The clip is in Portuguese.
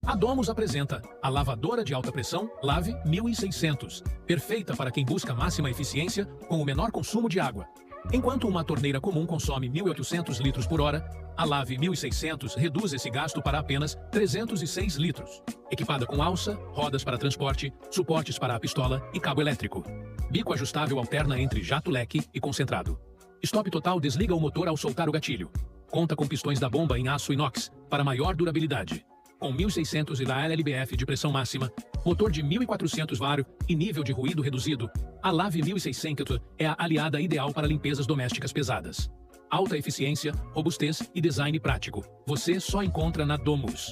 A Domus apresenta a lavadora de alta pressão Lave 1600, perfeita para quem busca máxima eficiência com o menor consumo de água. Enquanto uma torneira comum consome 1.800 litros por hora, a Lave 1600 reduz esse gasto para apenas 306 litros. Equipada com alça, rodas para transporte, suportes para a pistola e cabo elétrico. Bico ajustável alterna entre jato-leque e concentrado. Stop total desliga o motor ao soltar o gatilho. Conta com pistões da bomba em aço inox para maior durabilidade. Com 1600 e da LLBF de pressão máxima, motor de 1400 var e nível de ruído reduzido, a Lave 1600 é a aliada ideal para limpezas domésticas pesadas. Alta eficiência, robustez e design prático. Você só encontra na Domus.